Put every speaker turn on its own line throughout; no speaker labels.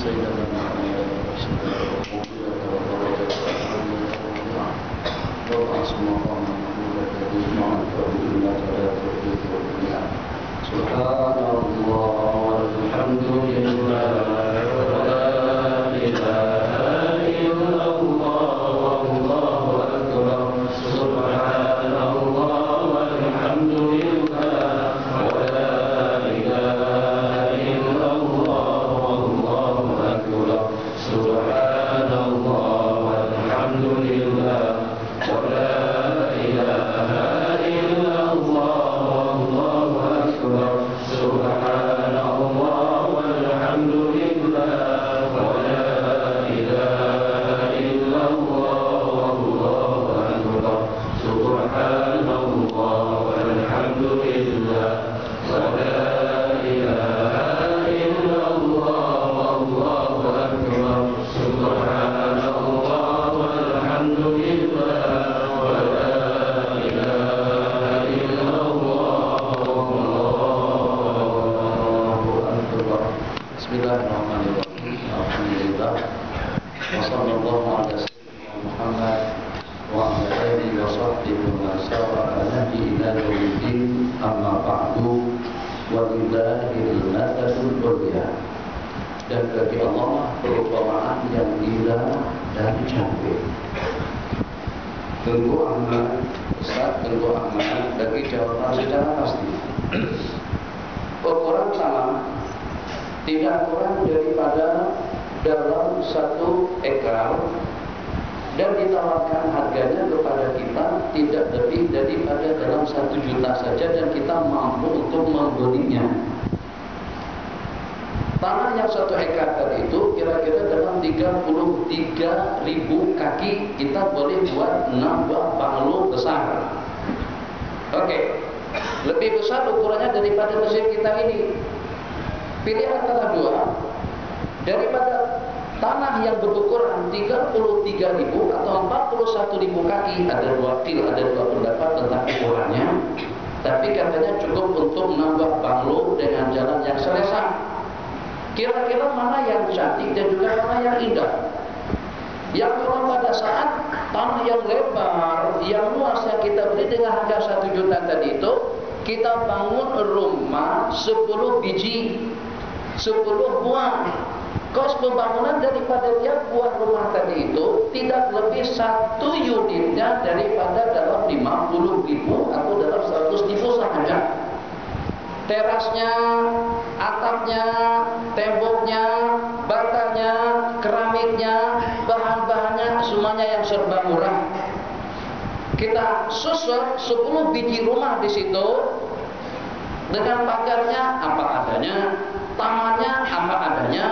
سيدنا محمد وبعث مقام محمود الذي معرفه إنك لا تخلف الميعاد سبحان الله والحمد لله ولا إله إلا الله والله أكبر سبحان الله والحمد لله ولا إله إلا الله والله أكبر سبحان الله والحمد لله ولا إله إلا الله والله أكبر سبحان الله والحمد لله ولا إله إلا الله والله أكبر سبحان الله والحمد لله ولا إله إلا الله والله أكبر سبحان الله والحمد لله ولا إله إلا الله والله أكبر بسم الله الرحمن الرحيم الحمد لله وصلى الله على سيدنا محمد وعلى آله وصحبه ومن سار على نهجه إلى يوم الدين أما بعد ولله المثل العليا dan bagi Allah perumpamaan yang indah dan cantik. Tentu amat besar, tentu amat bagi jawaban secara pasti. Ukuran sama tidak kurang daripada dalam 1 ekar dan ditawarkan harganya kepada kita tidak lebih daripada dalam 1 juta saja dan kita mampu untuk membelinya. Tanah yang 1 hektar tadi itu kira-kira dalam 33.000 kaki kita boleh buat 6 buah banglo besar. Oke, lebih besar ukurannya daripada mesin kita ini. Pilih antara dua. Daripada tanah yang berukuran 33.000 atau 41.000 kaki, ada 2 pendapat tentang ukurannya. Tapi katanya cukup untuk menambah banglo dengan jalan yang selesa. Kira-kira mana yang cantik dan juga mana yang indah? Yang kalau pada saat tanah yang lebar, yang luas yang kita beli dengan harga 1 juta tadi itu, kita bangun rumah 10 biji, 10 buah. Kos pembangunan daripada tiap buah rumah tadi itu tidak lebih 1 unitnya daripada dalam 50.000 atau dalam 100.000 saja. Terasnya, atapnya, temboknya, batanya, keramiknya, bahan-bahannya semuanya yang serba murah. Kita susun 10 biji rumah di situ dengan pagarnya apa adanya, tamannya apa adanya,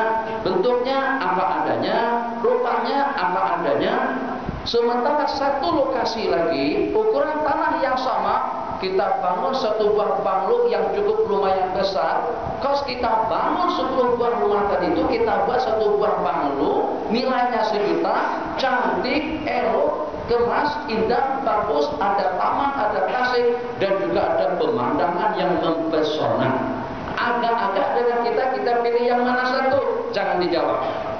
bentuknya apa adanya, rupanya apa adanya. Sementara 1 lokasi lagi, ukuran tanah yang sama, kita bangun 1 buah banglo yang cukup lumayan besar. Kos kita bangun 10 buah rumah tadi itu, kita buat 1 buah banglo, nilainya 1 juta, cantik, elok, kemas, indah, bagus, ada taman, ada kasih, dan juga ada pemandangan yang mempesona. Agak-agak dengan kita pilih yang mana satu? Jangan dijawab.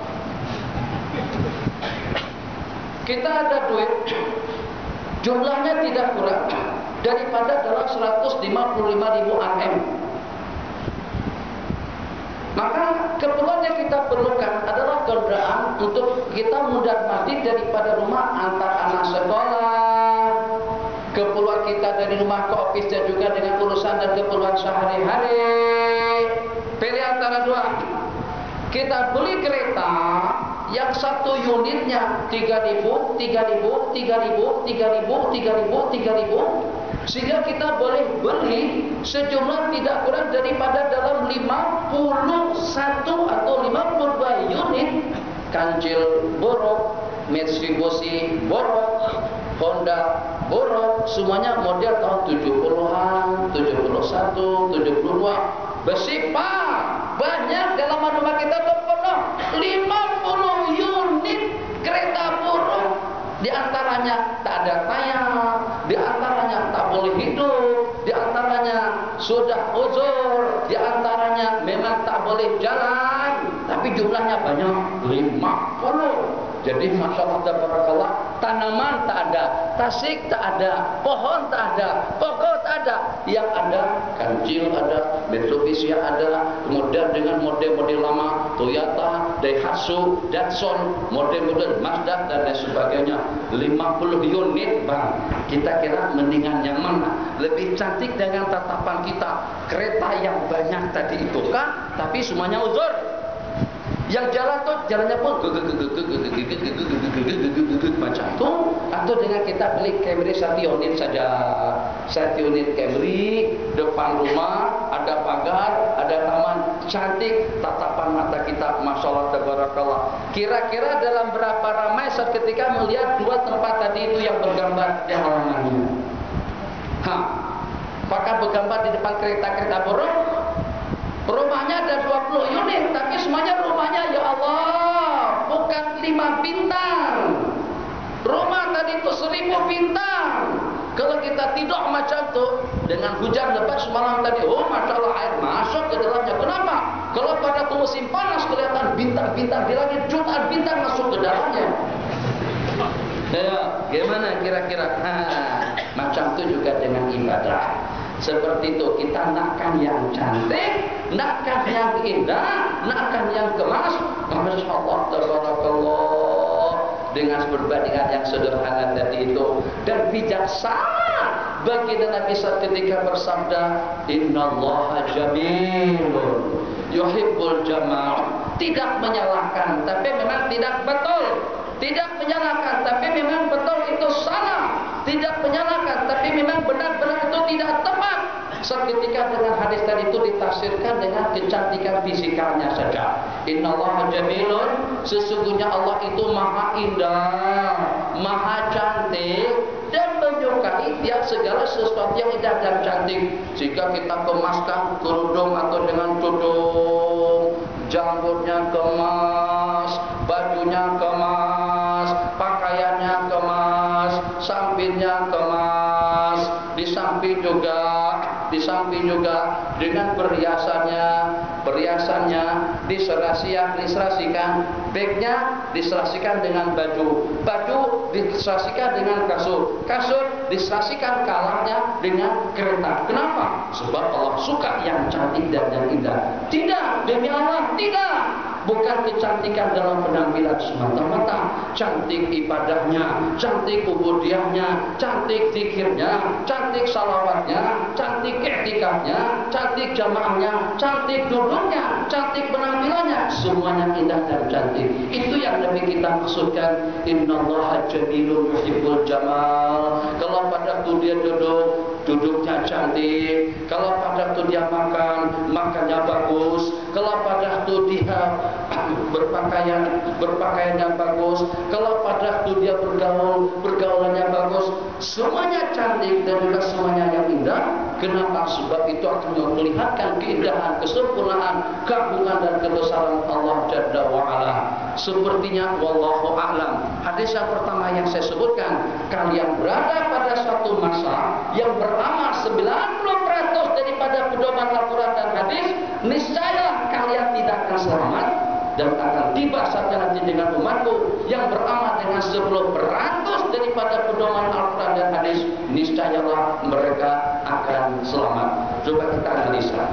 Kita ada duit, jumlahnya tidak kurang daripada dalam 155.000 RM. Maka keperluan yang kita perlukan adalah kendaraan untuk kita mundar-mandir daripada rumah antar anak sekolah, keperluan kita dari rumah ke office dan juga dengan urusan dan keperluan sehari-hari. Pilih antara dua. Kita beli kereta yang 1 unitnya 3.000, 3.000, 3.000, 3.000, 3.000, 3.000, sehingga kita boleh beli sejumlah tidak kurang daripada dalam 51 atau 52 unit kancil borok, Mitsubishi borok, Honda borok, semuanya model tahun 70-an, 71, 72, besi banyak dalam rumah kita terpenuh 50 unit kereta borok. Di antaranya tak ada tayar, di antaranya tak boleh hidup, di antaranya sudah uzur, di antaranya memang tak boleh jalan. Tapi tapi jumlahnya banyak 50. Jadi Masya Allah tabarakallah, tanaman tak ada, tasik tak ada, pohon tak ada, pokok tak ada. Yang ada kancil ada, Mitsubishi ada, kemudian dengan model-model lama Toyota, Daihatsu, Datsun, model-model Mazda dan lain sebagainya. 50 unit bang. Kita kira mendingan yang mana? Lebih cantik dengan tatapan kita. Kereta yang banyak tadi itu kah? Tapi semuanya uzur. Yang jalan tuh jalannya pun macam itu, atau dengan kita beli Camry 1 unit saja, 1 unit Camry, depan rumah ada pagar, ada taman, cantik, tatapan mata kita Masya Allah tabarakallah. Kira-kira dalam berapa ramai saat ketika melihat dua tempat tadi itu yang bergambar di halamannya? Apakah bergambar di depan kereta-kereta burung? Rumahnya ada 20 unit, tapi semuanya rumahnya ya Allah bukan 5 bintang. Rumah tadi itu 1000 bintang. Kalau kita tidur macam itu dengan hujan lebat semalam tadi, oh Masya Allah air masuk ke dalamnya. Kenapa? Kalau pada musim panas kelihatan bintang-bintang di langit, jutaan bintang masuk ke dalamnya. Ya, gimana kira-kira? Macam itu juga dengan ibadah. Seperti itu, kita nakkan yang cantik, nakkan yang indah, nakkan yang kemas. Masya Allah tabarakallah, dengan perbandingan yang sederhana tadi itu dan bijaksana. Baginda Nabi saat ketika bersabda, Innallaha jamilun yuhibbul jamal. Tidak menyalahkan, tapi memang tidak betul. Tidak menyalahkan, tapi memang betul itu salah. Tidak menyalahkan, tapi memang benar-benar itu tidak tepat. Seketika dengan hadis tadi itu ditafsirkan dengan kecantikan fisikalnya saja. Innallaha jamilun, sesungguhnya Allah itu maha indah, maha cantik dan menyukai tiap segala sesuatu yang indah dan cantik. Jika kita kemaskan kerudung atau dengan tudung, janggutnya kemas, bajunya kemas, pakaiannya kemas, sampingnya kemas, di samping juga dengan perhiasannya diserasikan, bagnya diserasikan dengan baju diserasikan dengan kasur diserasikan kalarnya dengan kereta. Kenapa? Sebab Allah suka yang cantik dan yang indah. Tidak, demi Allah tidak. Bukan kecantikan dalam penampilan semata-mata, cantik ibadahnya, cantik ubudiahnya, cantik zikirnya, cantik salawatnya, cantik i'tikafnya, cantik jamaahnya, cantik duduknya, cantik penampilannya, semuanya indah dan cantik. Itu yang Nabi kita maksudkan, Innallaha jamilun yuhibbul jamal. Kalau pada tu dia duduknya cantik. Kalau pada tu dia makannya bagus. Kalau pada tu dia berpakaian yang bagus. Kalau pada tu dia bergaulannya bagus. Semuanya cantik dan juga semuanya yang indah. Kenapa? Sebab itu akan memperlihatkan keindahan, kesempurnaan, keagungan dan kebesaran Allah Jalla wa'ala. Sepertinya wallahu a'lam. Hadis yang pertama yang saya sebutkan, kalian berada pada suatu masa yang beramal 90% daripada pedoman Al-Quran dan hadis, niscaya kalian tidak akan selamat dan akan tiba saatnya nanti dengan umatku yang beramal dengan 10% daripada pedoman Al-Quran dan hadis, niscayalah mereka akan selamat. Coba kita analisa.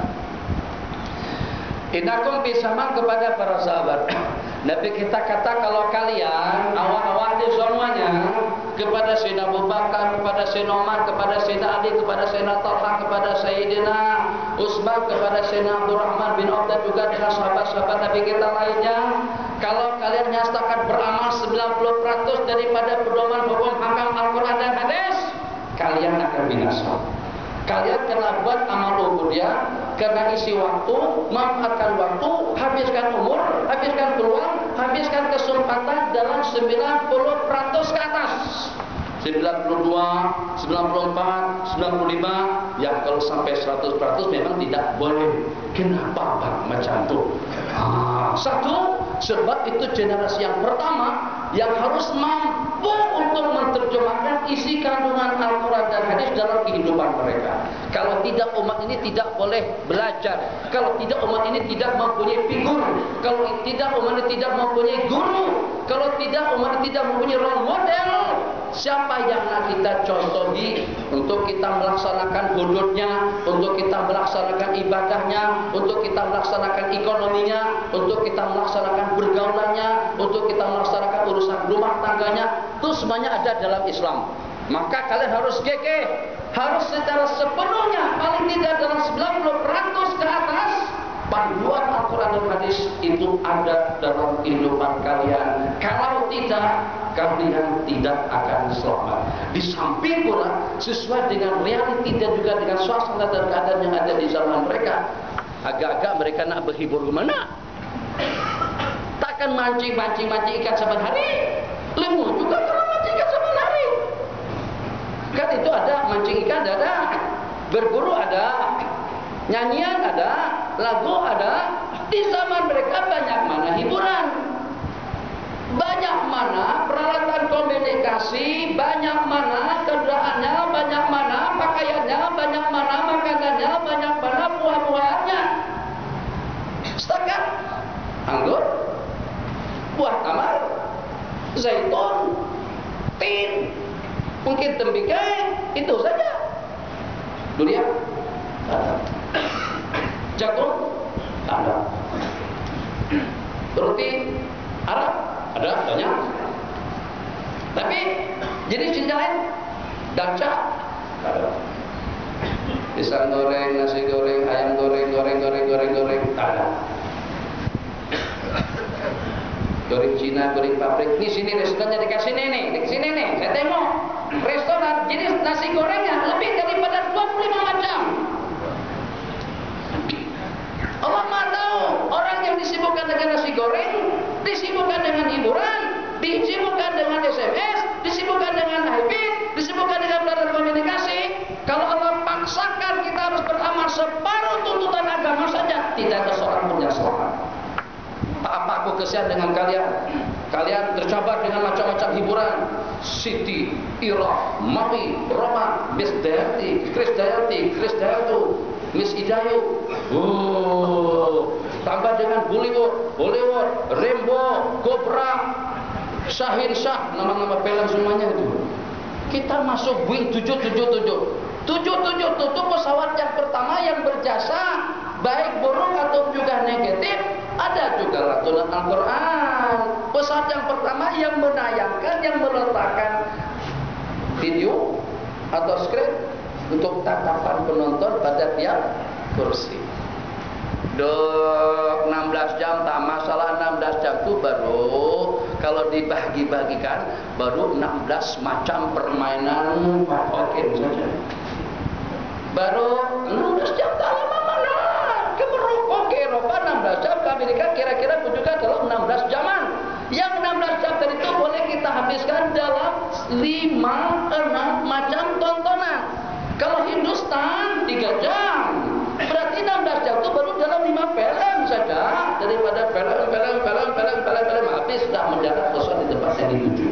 Innakum bisaman kepada para sahabat. Nabi kita kata kalau kalian awak-awak di semuanya kepada Sayyidina Abu Bakar, kepada Sayyidina Umar, kepada Sayyidina Ali, kepada Sayyidina Talha, kepada Sayyidina Utsman, kepada Sayyidina Abdurrahman bin Auf dan juga dengan sahabat-sahabat Nabi kita lainnya, kalau kalian nyatakan beramal 90% daripada pedoman hukum hakam Al-Quran dan hadis, kalian akan binasa. Kalian kena buat amal ubudiyah, kena isi waktu, manfaatkan waktu, habiskan umur, habiskan peluang, habiskan kesempatan dalam 90% ke atas. 92, 94, 95, ya kalau sampai 100% memang tidak boleh. Kenapa Bang macam itu? Satu, sebab itu generasi yang pertama yang harus mampu untuk menerjemahkan isi kandungan Al-Quran dan hadis dalam kehidupan mereka. Kalau tidak, umat ini tidak boleh belajar. Kalau tidak, umat ini tidak mempunyai figur. Kalau tidak, umat ini tidak mempunyai guru. Kalau tidak, umat ini tidak mempunyai role model. Siapa yang nak kita contohi untuk kita melaksanakan hududnya, untuk kita melaksanakan ibadahnya, untuk kita melaksanakan ekonominya, untuk kita melaksanakan pergaulannya, untuk kita melaksanakan urusan rumah tangganya, itu semuanya ada dalam Islam. Maka kalian harus gigih, harus secara sepenuhnya, paling tidak dalam 90% ke atas, panduan Al-Quran dan hadis itu ada dalam kehidupan kalian. Kalau tidak, kalian tidak akan selamat. Di samping pula, sesuai dengan realiti dan juga dengan suasana dan keadaan yang ada di zaman mereka, agak-agak mereka nak berhibur ke mana? Takkan mancing ikan saban hari. Lemu juga kalau mancing ikan saban hari. Kan itu ada mancing ikan, ada berburu, ada nyanyian, ada lagu, ada. Di zaman mereka banyak mana hiburan, banyak mana peralatan komunikasi, banyak mana kendaraannya, banyak mana pakaiannya, banyak mana makanannya, banyak mana buah-buahannya. Setakat anggur, buah tamar, zaitun, tin, mungkin tembikai, itu saja. Dunia ada, jagung ada, roti Arab ada banyak. Tapi jenis lain, darca ada. Pisang goreng, nasi goreng, ayam goreng, goreng ada. Goreng Cina, goreng pabrik. Ini sini restorannya dikasih nih, di sini nih. Saya tengok restoran jenis nasi gorengnya lebih daripada 25 macam. Allah Maha tahu orang yang disibukkan dengan nasi goreng, disibukkan dengan hiburan, disibukkan dengan SMS, disibukkan dengan HP, disibukkan dengan peralatan komunikasi. Kalau Allah paksakan kita harus beramal separuh tuntutan agama saja, tidak ada seorang pun yang selamat. Apa aku kesian dengan kalian? Kalian tercabar dengan macam-macam hiburan. Siti, Ira, Mawi, Roma, Miss Dayanti, Kris Dayantu, Miss Idayu. Tambah dengan Hollywood, Rembo, Cobra, Shahin Shah, nama-nama film semuanya itu. Kita masuk Boeing 777. 777 itu pesawat yang pertama yang berjasa, baik buruk atau juga negatif. Ada juga lantunan Al-Quran. Pesawat yang pertama yang menayangkan, yang meletakkan video atau skrip untuk tatapan penonton pada tiap kursi. 16 jam, tak masalah. 16 jam itu baru kalau dibagi-bagikan baru 16 macam permainan oke saja. Baru 16 jam tak lama mana. Oke, Eropa 16 jam, ke Amerika kira-kira juga dalam 16 jaman. Yang 16 jam tadi itu boleh kita habiskan dalam 5-6 macam tontonan. Kalau Hindustan 3 jam, berarti 16 jam itu baru dalam 5 film saja. Daripada film habis sudah mendarat pesawat di tempat yang dituju.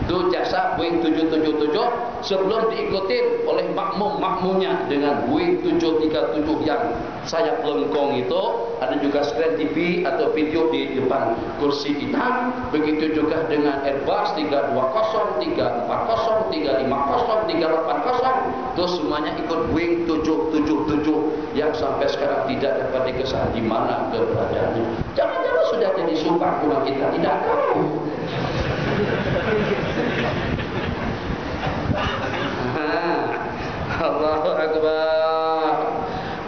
Itu jasa Boeing 777 sebelum diikutin oleh makmumnya dengan Boeing 737 yang sayap lengkong itu. Ada juga screen TV atau video di depan kursi kita. Begitu juga dengan Airbus 320, 340, 350, 380. Itu semuanya ikut Boeing 777 yang sampai sekarang tidak dapat diketahui di mana keberadaannya. Jangan-jangan sudah jadi sumpah cuma kita tidak tahu. Allahu Akbar.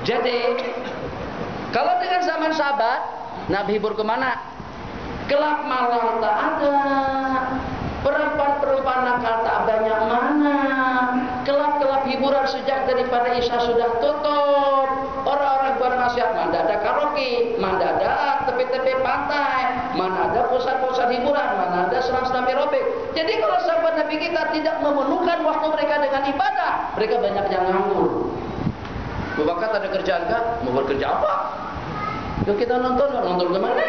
Jadi kalau dengan zaman sahabat, nak hibur kemana? Kelab malam tak ada, perempuan-perempuan nakal tak banyak mana. Kelab-kelab hiburan sejak daripada Isya sudah tutup. Orang-orang buat maksiat, mana ada karaoke, mana ada tepi-tepi pantai, mana ada pusat-pusat hiburan, mana ada senam-senam aerobik. Jadi kalau sahabat Nabi kita tidak memenuhkan waktu mereka dengan ibadah, mereka banyak yang nganggur. Bapak ada kerjaan kah? Mau bekerja apa? Yuk kita nonton kemana?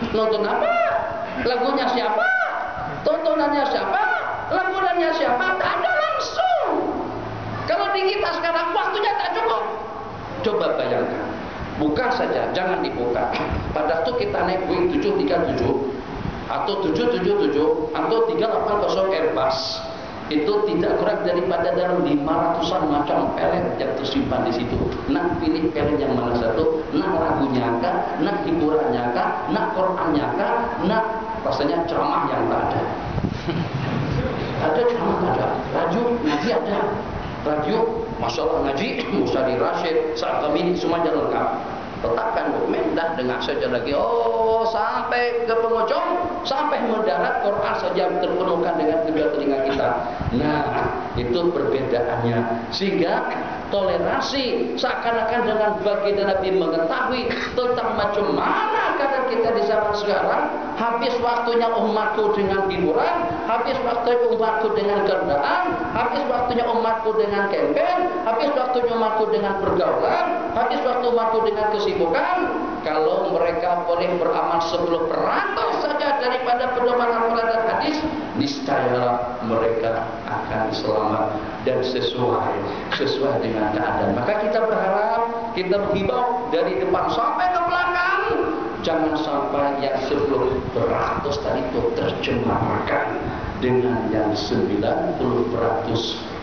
Nonton apa? Lagunya siapa? Tontonannya siapa? Lamunannya siapa? Tak ada langsung. Kalau di kita sekarang waktunya tak cukup. Coba bayangkan, buka saja, jangan dibuka. Pada waktu kita naik Boeing 737 atau 777 atau 380 Airbus, itu tidak kurang daripada dalam 500-an macam pelet yang tersimpan di situ. Nak pilih pelet yang mana satu? Nak lagunya kah? Nak hiburannya kah? Nak Qurannya kah? Nak rasanya ceramah yang tak ada? Ada ceramah tak ada? Radio ngaji ada. Radio masalah ngaji Musa di Rashid saat kami semuanya lengkap. Letakkan dokumen dah dengar saja lagi. Oh, sampai ke penghujung, sampai mendarat Quran saja terpenuhkan dengan kedua telinga kita. Nah, itu perbedaannya. Sehingga toleransi seakan-akan dengan baginda Nabi mengetahui tentang macam mana keadaan kita di zaman sekarang. Habis waktunya umatku dengan hiburan, habis waktunya umatku dengan kendaan, habis waktunya umatku dengan campaign, habis waktunya umatku dengan pergaulan, habis waktu umatku dengan kesibukan. Kalau mereka boleh beramal 10% saja daripada pedoman Al-Quran dan hadis, niscaya mereka akan selamat dan sesuai dengan keadaan. Maka kita berharap, kita menghimbau dari depan sampai ke belakang, jangan sampai yang 10% tadi itu tercemarkan dengan yang 90%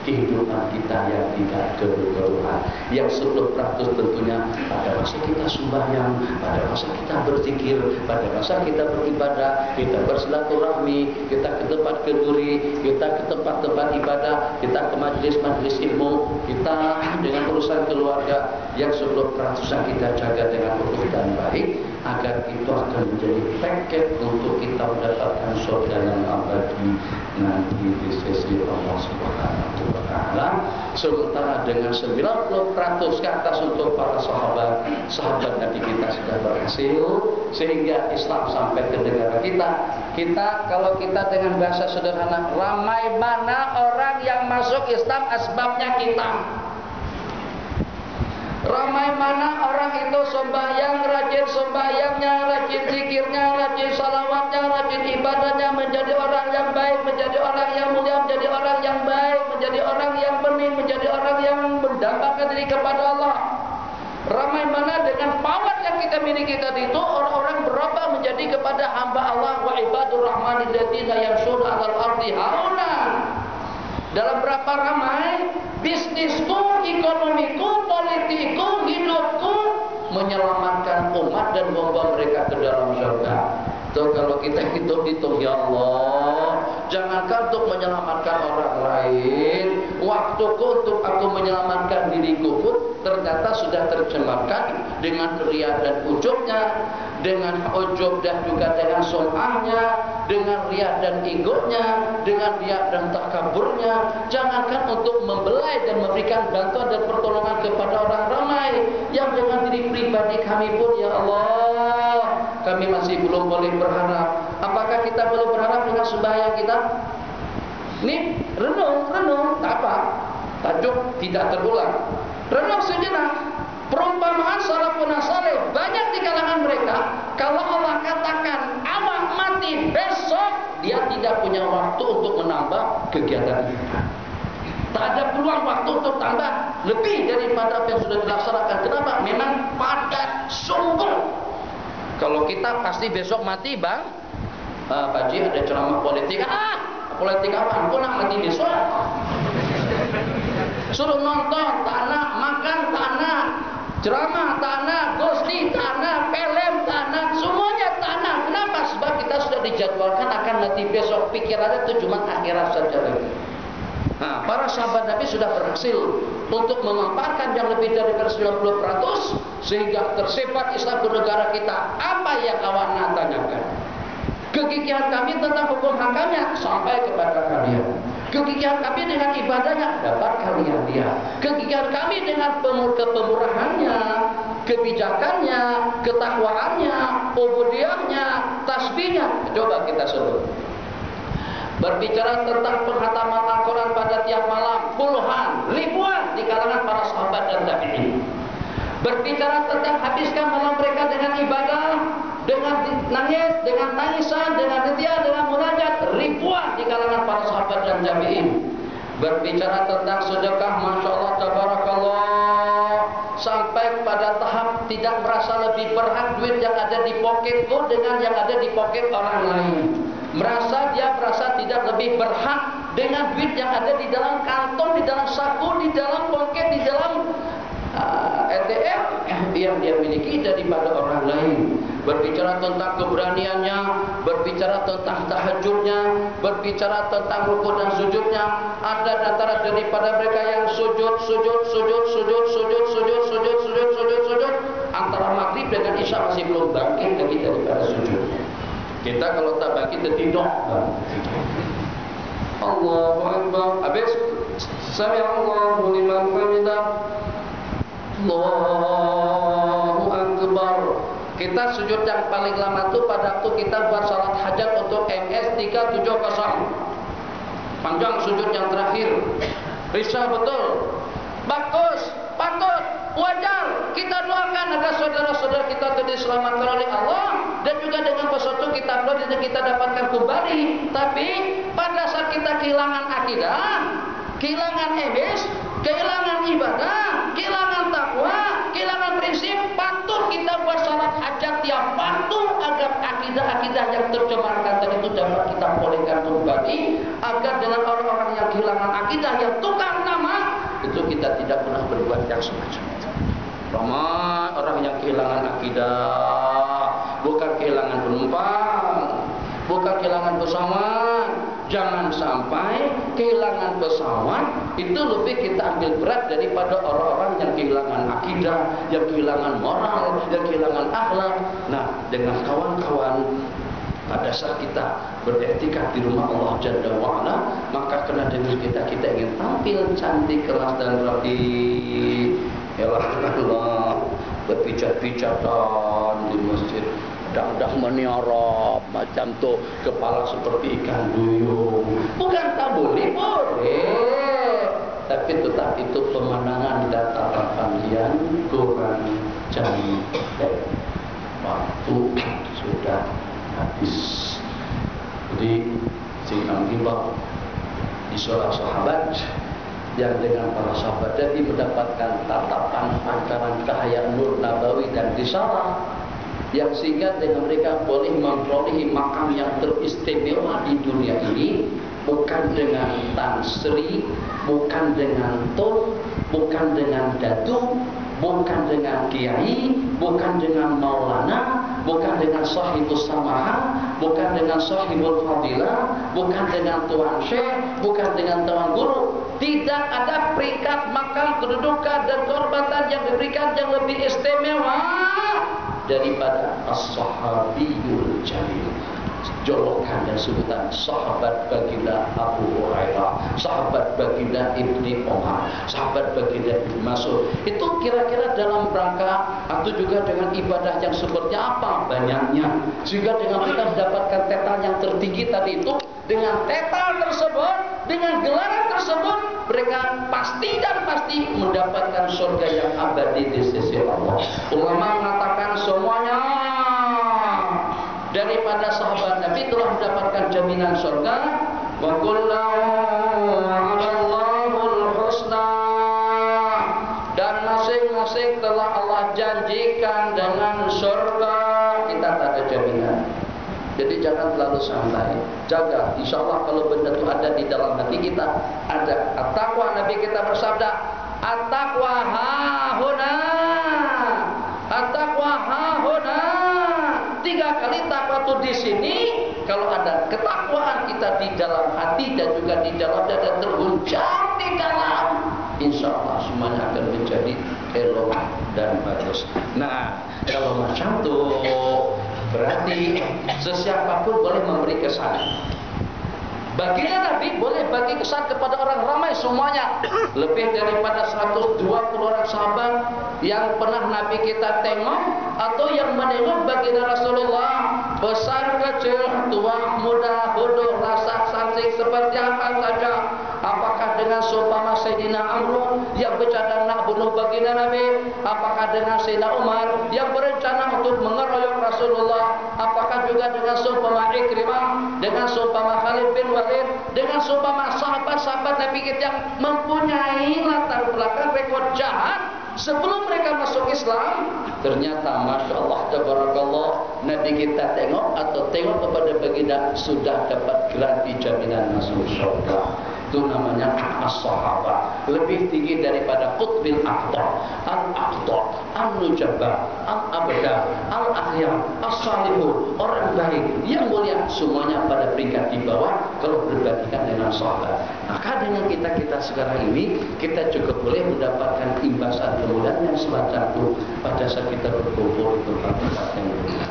kehidupan kita yang tidak keruh-keruhan. Yang 10% tentunya pada masa kita sembahyang, pada masa kita berzikir, pada masa kita beribadah, kita bersilaturahmi, kita ke tempat kenduri, kita ke tempat-tempat ibadah, kita ke majlis-majlis ilmu, kita dengan urusan keluarga. Yang 10% yang kita jaga dengan utuh dan baik, agar itu akan menjadi paket untuk kita mendapatkan surga yang abadi nanti di sisi Allah Subhanahu wa Ta'ala. Sementara dengan 90% ke atas untuk para sahabat Nabi kita sudah berhasil, sehingga Islam sampai ke negara kita. Kalau kita dengan bahasa sederhana, ramai mana orang yang masuk Islam asbabnya kita. Ramai mana orang itu sembahyang, rajin sembahyangnya, rajin zikirnya, rajin salawatnya, rajin ibadahnya, menjadi orang yang baik, menjadi orang yang mulia, menjadi orang yang baik, menjadi orang yang bening, menjadi orang yang mendapatkan diri kepada Allah. Ramai mana dengan power yang kita miliki tadi itu, orang-orang berubah menjadi kepada hamba Allah, wa ibadur rahmanil ladzina yamshuna 'alal ardi hauna. Dalam berapa ramai bisnisku, ekonomiku, politikku, hidupku menyelamatkan umat dan membawa mereka ke dalam surga. So, kalau kita hitung-hitung, ya Allah, jangankan untuk menyelamatkan orang lain, waktuku untuk aku menyelamatkan diriku pun ternyata sudah tercemarkan dengan riya dan ujubnya, dengan ujub dan juga dengan sum'ahnya, dengan riya dan egonya, dengan riya dan takaburnya. Jangankan untuk membelai dan memberikan bantuan dan pertolongan kepada orang ramai, yang dengan diri pribadi kami pun, ya Allah, kami masih belum boleh berharap. Apakah kita boleh berharap dengan sembahyang kita? Ini renung, tak apa. Tajuk tidak terulang. Renung sejenak. Perumpamaan salafun saleh banyak di kalangan mereka. Kalau Allah katakan awak mati besok, dia tidak punya waktu untuk menambah kegiatan ibadah. Tak ada peluang waktu untuk tambah lebih daripada apa yang sudah dilaksanakan. Kenapa? Memang padat sungguh. Kalau kita pasti besok mati, bang. Pak Ji ada ceramah politik. Politik apa? Aku nak mati besok. Suruh nonton, tanah, makan, tanah, ceramah, tanah, gosti, tanah, film, tanah, semuanya tanah. Kenapa? Sebab kita sudah dijadwalkan akan mati besok. Pikirannya itu cuma akhirat saja lagi. Nah, para sahabat Nabi sudah berhasil untuk memaparkan yang lebih dari 90%, sehingga tersebar Islam di negara kita. Apa yang awak nak tanyakan? Kegigihan kami tentang hukum hakamnya sampai kepada kalian. Kegigihan kami dengan ibadahnya dapat kalian lihat. Kegigihan kami dengan kemurahannya, kebijakannya, ketakwaannya, ubudiyahnya, tasbihnya. Coba kita sebut. Berbicara tentang penghataman Al-Quran pada tiap malam, puluhan, ribuan di kalangan para sahabat dan tabi'in. Berbicara tentang habiskan malam mereka dengan ibadah, dengan nangis, dengan tangisan, dengan setia, dengan munajat, ribuan. berbicara tentang sedekah, Masya Allah, tabarakallah, sampai pada tahap tidak merasa lebih berhak duit yang ada di poketku dengan yang ada di poket orang lain. Dia merasa tidak lebih berhak dengan duit yang ada di dalam kantong, di dalam saku, di dalam poket, di dalam ATM yang dia miliki daripada orang lain. Berbicara tentang keberaniannya, berbicara tentang tahajudnya, berbicara tentang rukuk dan sujudnya. Ada antara daripada mereka yang sujud antara maghrib dengan isya masih belum bangkit lagi daripada sujudnya. Kita kalau tak bangkit tertidur. Allahu Akbar. Habis sami Allahu liman hamidah. Allahu Akbar. Kita sujud yang paling lama itu pada waktu kita buat salat hajat untuk MS 370. Panjang sujud yang terakhir. Risau betul. Bagus, patut, wajar. Kita doakan agar saudara-saudara kita diselamatkan oleh Allah, dan juga dengan pesuatu kita doa dan kita dapatkan kembali. Tapi pada saat kita kehilangan akidah, kehilangan MS, kehilangan ibadah, kehilangan takwa, kehilangan prinsip, patut kita buat salat hajat yang patuh agar akidah-akidah yang tercemarkan tadi itu dapat kita pulihkan kembali, agar dengan orang-orang yang kehilangan akidah, yang tukar nama, itu kita tidak pernah berbuat yang semacam itu. Ramai orang yang kehilangan akidah, bukan kehilangan penumpang, bukan kehilangan pesawat. Jangan sampai kehilangan pesawat itu lebih kita ambil berat daripada orang-orang yang kehilangan akidah, yang kehilangan moral, yang kehilangan akhlak. Nah, dengan kawan-kawan, pada saat kita beriktikaf di rumah Allah Jalla wa'ala, maka kena dengan kita ingin tampil cantik, kelas dan rapi. Ya Allah, berpijat-pijatan di masjid, dah meniarap macam tu, kepala seperti ikan duyung. Bukan tak boleh, boleh. Tapi tetap itu pemandangan dan tatapan yang kurang cantik. Waktu sudah habis. Jadi Imam Ghibah di seorang sahabat yang dengan para sahabat jadi mendapatkan tatapan pancaran cahaya nur nabawi dan risalah, yang sehingga dengan mereka boleh memperolehi makam yang teristimewa di dunia ini, bukan dengan Tan Sri, bukan dengan Tun, bukan dengan Datu, bukan dengan Kiai, bukan dengan Maulana, bukan dengan Sahibus Samaha, bukan dengan Sahibul Fadilah, bukan dengan Tuan Syekh, bukan dengan Tuan Guru. Tidak ada peringkat makam, kedudukan dan kehormatan yang diberikan yang lebih istimewa daripada As-Sahabiyul Jalil. Jolokan dan sebutan sahabat baginda Abu Hurairah, sahabat baginda Ibni Umar, sahabat baginda Ibnu Mas'ud. Itu kira-kira dalam rangka atau juga dengan ibadah yang seperti apa banyaknya, sehingga dengan kita mendapatkan tetal yang tertinggi tadi itu, dengan tetal tersebut, dengan gelaran tersebut, mereka pasti dan pasti mendapatkan surga yang abadi di sisi Allah. Ulama mengatakan semuanya daripada sahabat Nabi telah mendapatkan jaminan surga. Wa kullahu wa'adallahul husna, dan masing-masing telah Allah janjikan dengan surga. Kita tak ada jaminan. Jadi jangan terlalu santai. Jaga, insya Allah kalau benda itu ada di dalam hati kita, ada at-taqwa. Nabi kita bersabda, at-taqwa hahuna, at-taqwa hahuna. 3 kali takwa itu di sini. Kalau ada ketakwaan kita di dalam hati dan juga di dalam dada terguncang di dalam, insya Allah semuanya akan menjadi elok dan bagus. Nah, kalau macam itu berarti sesiapapun boleh memberi kesan. Baginda Nabi boleh bagi kesan kepada orang ramai semuanya. Lebih daripada 120 orang sahabat yang pernah Nabi kita tengok atau yang menengok baginda Rasulullah, besar kecil, tua muda, bodoh, rasa sansing seperti apa saja. Apakah dengan seumpama Sayyidina Amr yang bercadang nak bunuh baginda Nabi? Apakah dengan Sayyidina Umar yang berencana untuk mengeroyok Rasulullah? Apakah juga dengan seumpama Ikrimah, dengan seumpama Khalid bin Walid, dengan seumpama sahabat-sahabat Nabi kita yang mempunyai latar belakang rekod jahat sebelum mereka masuk Islam? Ternyata Masya Allah, tabarakallah, Nabi kita tengok kepada baginda sudah dapat gelar jaminan masuk surga. Itu namanya as-sahabat, lebih tinggi daripada qutbil aqtab, al-aqtab, al-nujabah, al-abdal, al-akhyar, as-salihun, orang baik yang mulia, semuanya pada peringkat di bawah kalau berbandingkan dengan sahabat. Maka dengan kita sekarang ini, kita juga boleh mendapatkan imbasan kemuliaan yang semacam itu pada saat kita berkumpul di tempat-tempat yang mulia,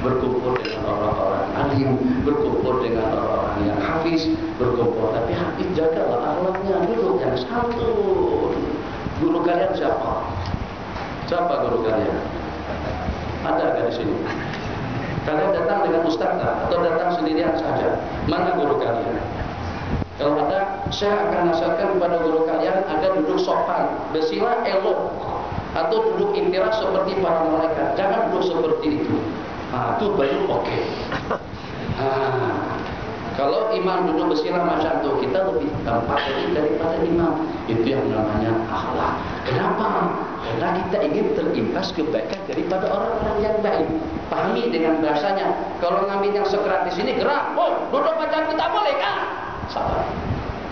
berkumpul dengan orang-orang alim, berkumpul dengan orang-orang yang hafiz, berkumpul. Tapi hafiz jagalah akhlaknya dulu yang santun. Guru kalian siapa? Siapa guru kalian? Ada nggak di sini? Kalian datang dengan ustaz atau datang sendirian saja? Mana guru kalian? Kalau ada, saya akan nasihatkan kepada guru kalian agar duduk sopan, bersila elok, atau duduk intira seperti para malaikat. Jangan duduk seperti itu. Nah, itu baru oke. Kalau imam duduk bersila macam itu, kita lebih tampak daripada imam. Itu yang namanya akhlak. Kenapa? Karena kita ingin terimbas kebaikan daripada orang-orang yang baik. Pahami dengan bahasanya. Kalau ngambil yang sekerat di sini gerak, oh duduk macam itu tak boleh kan? Sabar.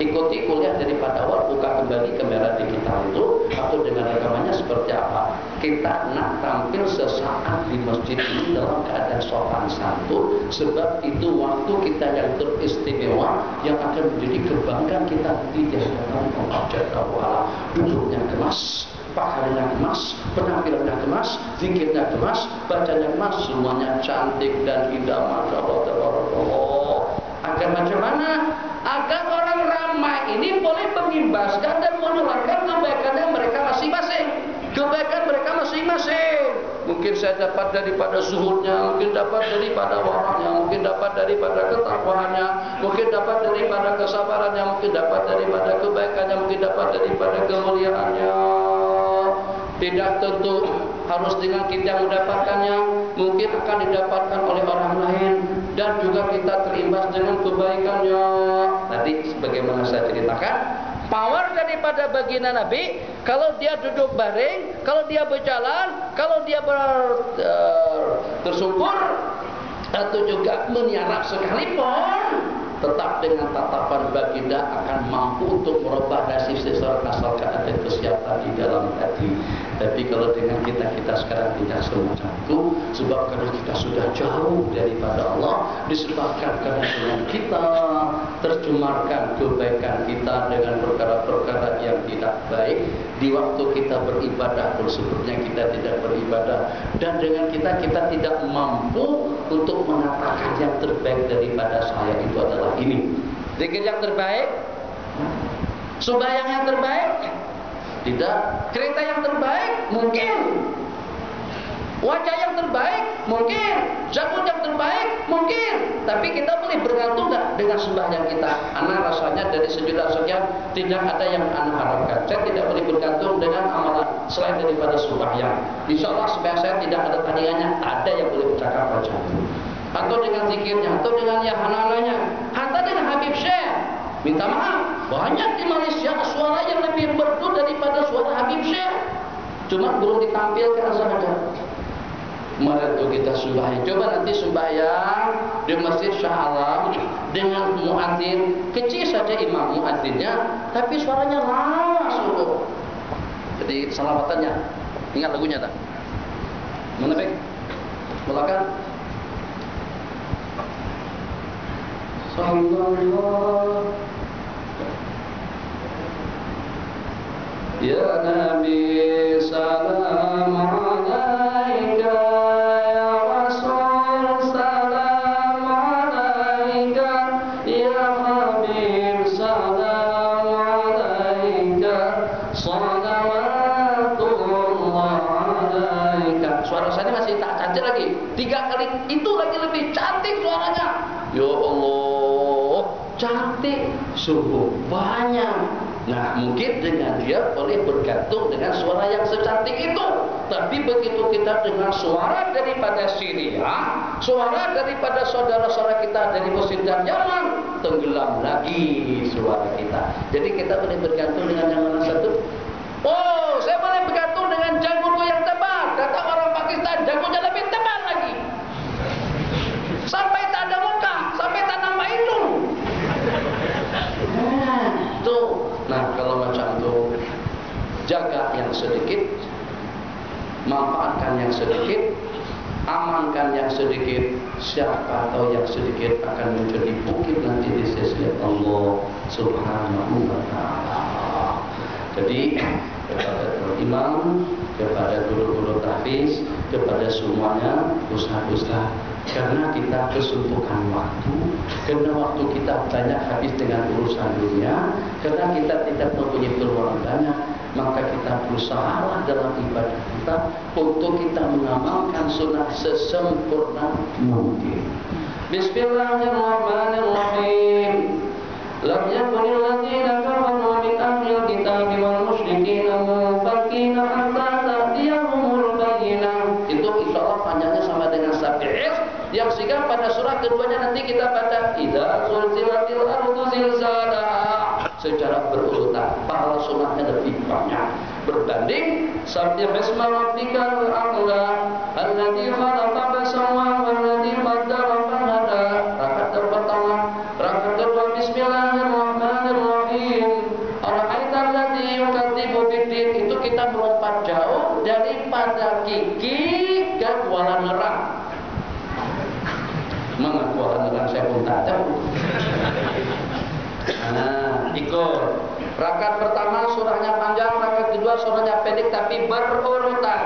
Ikuti kuliah daripada awal, buka kembali kamera digital itu, atau dengan rekamannya seperti apa. Kita nak tampil sesaat di masjid ini dalam keadaan sopan santun, sebab itu waktu kita yang teristimewa yang akan menjadi kebanggaan kita di hadapan Allah Jalla wa'ala. Duduknya kemas, pakaiannya kemas, penampilannya kemas, zikirnya kemas, bacanya kemas, semuanya cantik dan indah. Masya Allah, tabarakallah. Agar macam mana? Agar orang ramai ini boleh mengimbaskan dan menularkan kebaikannya mereka masing-masing. Kebaikan mereka masing-masing. Mungkin saya dapat daripada zuhudnya, mungkin dapat daripada warahnya, mungkin dapat daripada ketakwaannya, mungkin dapat daripada kesabarannya, mungkin dapat daripada kebaikannya, mungkin dapat daripada kemuliaannya. Tidak tentu harus dengan kita yang mendapatkannya, mungkin akan didapatkan oleh orang lain, dan juga kita terimbas dengan kebaikannya. Tadi sebagaimana saya ceritakan, power daripada baginda Nabi, kalau dia duduk baring, kalau dia berjalan, kalau dia tersungkur, atau juga meniarap sekalipun, tetap dengan tatapan baginda akan mampu untuk merubah nasib seseorang asalkan ada kesiapan di dalam hati. Tapi kalau dengan kita sekarang tidak semacam itu, sebab karena kita sudah jauh daripada Allah, disebabkan karena dengan kita tercemarkan kebaikan kita dengan perkara-perkara yang tidak baik. Di waktu kita beribadah pun sebetulnya kita tidak beribadah, dan dengan kita tidak mampu untuk mengatakan yang terbaik daripada saya itu adalah ini. Zikir yang terbaik, sembahyang yang terbaik, tidak. Kereta yang terbaik, mungkin. Wajah yang terbaik, mungkin. Janggut yang terbaik, mungkin. Tapi kita boleh bergantung tak dengan sembahyang kita? Anak rasanya dari sejuta sekian tidak ada yang anak harapkan. Saya tidak boleh bergantung dengan amalan selain daripada sembahyang. Insya Allah sembahyang saya tidak ada tandingannya. Ada yang boleh bercakap macam itu. Atau dengan zikirnya, atau dengan yang hanalanya, atau dengan Habib Syekh. Minta maaf, banyak di Malaysia suara yang lebih merdu daripada suara Habib Syekh. Cuma belum ditampilkan saja. Mari itu kita sembahyang. Coba nanti sembahyang di Masjid Shah Alam dengan muadzin, kecil saja imam muadzinnya, tapi suaranya lama sungguh. Jadi salawatannya, ingat lagunya tak? Mana baik? Belakang. Sallallahu ya Nabi salam alaika, ya Rasul salam alaika, ya Habib salam alaika, salawatullah alaika. Suara saya masih tak cantik lagi. 3 kali itu lagi lebih cantik suaranya. Ya Allah, cantik, sungguh banyak Nah, mungkin dengan dia boleh bergantung dengan suara yang secantik itu. Tapi begitu kita dengar suara daripada Syria, suara daripada saudara-saudara kita dari Mesir dan Yaman, tenggelam lagi suara kita. Jadi kita boleh bergantung dengan yang mana satu? Oh, saya boleh bergantung dengan janggut yang tebal. Kata orang Pakistan, janggutnya lebih tebal lagi. Sampai tak ada muka, sampai tak nampak hidung. Tuh. Nah, kalau macam itu, jaga yang sedikit, manfaatkan yang sedikit, amankan yang sedikit. Siapa tahu yang sedikit akan menjadi bukit nanti di sisi Allah Subhanahu wa Ta'ala. Jadi kepada imam, kepada guru-guru tahfiz, kepada semuanya, ustaz-ustaz, karena kita kesuntukan waktu, karena waktu kita banyak habis dengan urusan dunia, karena kita tidak mempunyai peluang banyak, maka kita berusaha dalam ibadah kita untuk kita mengamalkan sunnah sesempurna mungkin. Bismillahirrahmanirrahim. Lam yakunil ladzina kafaru min ahlil kitabi wal musyrikina munfakina hatta ta'tiyahumul bayyinah. Itu insyaallah panjangnya sama dengan Safi'is, yang sehingga pada surah keduanya nanti kita baca idza zulzilatil ardu zilzalaha secara berurutan. Pahala sunnahnya lebih banyak berbanding sabbih isma rabbikal a'la alladzi khalaqa fasawwa walladzi qaddara fahada. Rakaat pertama, rakaat kedua bismillahirrahmanirrahim. Ara'aital ladzi yukadzibu biddin. Itu kita melompat jauh daripada gigi ke kuala nerang. Mana kuala nerang saya pun tak tahu. Nah, ikut. Rakaat pertama surahnya panjang, rakaat kedua surahnya pendek tapi berurutan.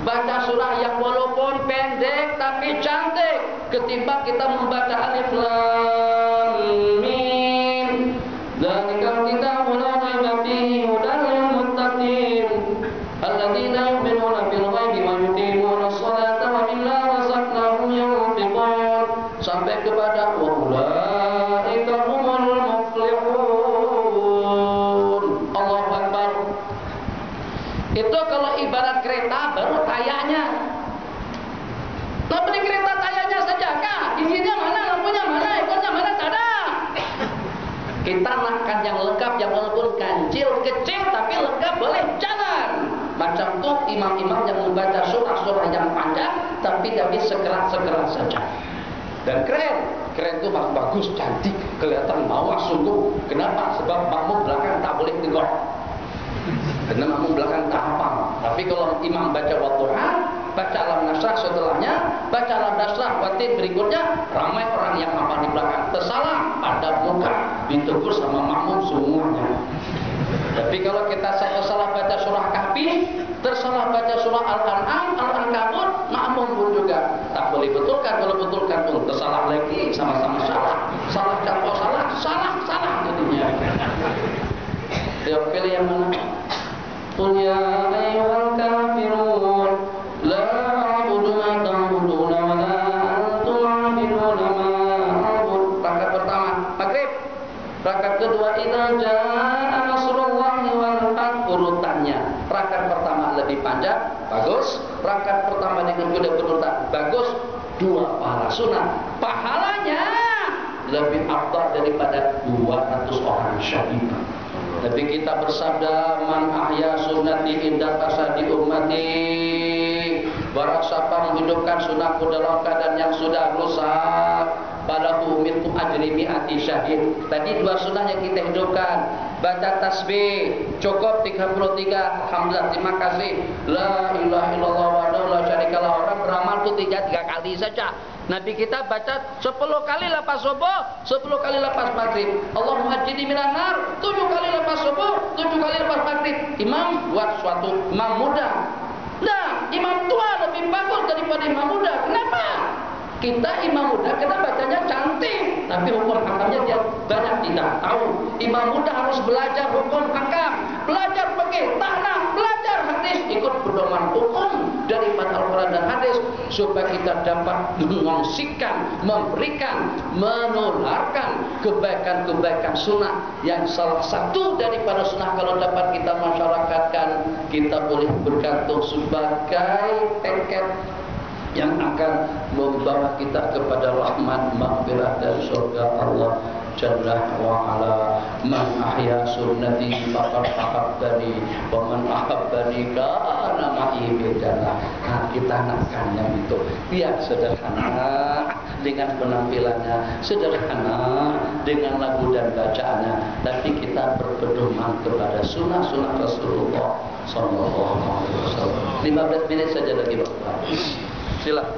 Baca surah yang walaupun pendek tapi cantik ketimbang kita membaca alif lam mim. Dzalikal kitabul la raiba fihi hudan lil muttaqin alladzina yu'minuna bil ghaibi wa yuqimuna ash-shalata wa mimma razaqnahum yunfiqun sampai kepada wa ulaika humul muflihun. Allahu akbar. Itu kalau ibarat kereta baru tayanya. Tapi di kereta tayanya saja kah? Injinnya mana, lampunya mana, ekornya mana, tak ada. Kita nakkan yang lengkap, yang walaupun kancil, kecil tapi lengkap boleh jalan. Macam tuh imam-imam yang membaca surah-surah yang panjang tapi tapi sekerat-sekerat saja. Dan keren itu bagus, cantik, kelihatan bawah sungguh. Kenapa? Sebab makmum belakang tak boleh tengok. Karena makmum belakang tak hafal. Tapi kalau imam baca Wadduha, baca Alam Nasrah setelahnya, baca Alam Nasrah watin berikutnya, ramai orang yang hafal di belakang. Tersalah pada muka, ditegur sama makmum semuanya. Tapi kalau kita salah baca surah Kahfi, tersalah baca surah Al-An'am, Al-Ankabut, makmum pun juga tak boleh betulkan. Kalau betulkan pun tersalah lagi, sama-sama salah. Salah campur salah jadinya. Ya, pilih yang mana? Qul ya ayyuhal kafirun la a'budu ma ta'buduna wa la antum 'abiduna ma a'budu. Rakaat pertama maghrib. Rakaat kedua idza jaa nasrullahi wal fath. Urutannya rakaat pertama lebih panjang, bagus. Rakaat pertama dengan kedua berurutan, bagus. Dua pahala sunat, pahalanya lebih afdal daripada 200 orang syahid. Nabi kita bersabda, man ahya sunnati inda fasadi ummati. Barang siapa menghidupkan sunnahku dalam keadaan yang sudah rusak, falahu mithlu ajri mi'ati syahid. Tadi dua sunnah yang kita hidupkan. Baca tasbih cukup 33. Alhamdulillah, terima kasih. La ilaha illallah wahdahu la syarikalah. Orang beramal itu 3 kali saja. Nabi kita baca 10 kali lepas subuh, 10 kali lepas maghrib. Allahumma ajini minan nar, 7 kali lepas subuh, 7 kali lepas maghrib. Imam buat suatu imam muda. Nah, imam tua lebih bagus daripada imam muda. Kenapa? Kita imam muda kita bacanya cantik, tapi hukum hakamnya dia banyak tidak tahu. Imam muda harus belajar hukum hakam, belajar fikih, tanah, belajar hadis, ikut pedoman hukum daripada Al-Quran dan hadis. supaya kita dapat mengongsikan, memberikan, menularkan kebaikan-kebaikan sunnah yang salah satu daripada sunnah kalau dapat kita masyarakatkan, kita boleh bergantung sebagai tiket yang akan membawa kita kepada rahmat maghfirah dari surga Allah Jalla wa ala. Man ahya sunnati faqad ahabbani wa man ahabbani kana ma'i fil jannah. Nah, kita nakkan yang itu biar sederhana dengan penampilannya, sederhana dengan lagu dan bacaannya, tapi kita berpedoman kepada sunnah-sunnah Rasulullah sallallahu alaihi wasallam. 15 menit saja lagi Bapak. Silakan.